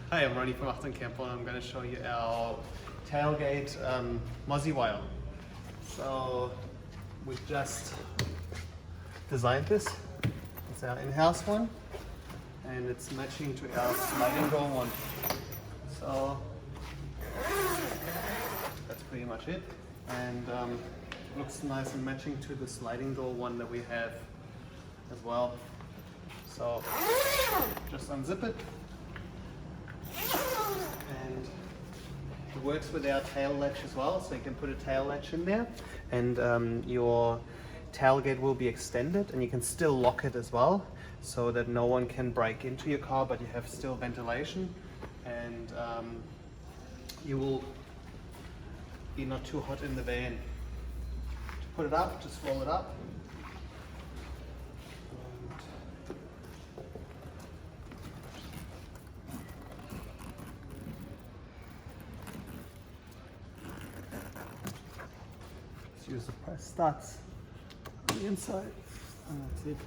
Hi, I'm Ronny from Achtung and I'm going to show you our tailgate Mozzie wire. So we just designed this. It's our in-house one and it's matching to our sliding door one. So that's pretty much it, and looks nice and matching to the sliding door one that we have as well. So just unzip it, and it works with our tail latch as well, so you can put a tail latch in there and your tailgate will be extended, and you can still lock it as well so that no one can break into your car, but you have still ventilation, and you will be not too hot in the van. To put it up, just roll it up. Just use the press starts on the inside, and that's it.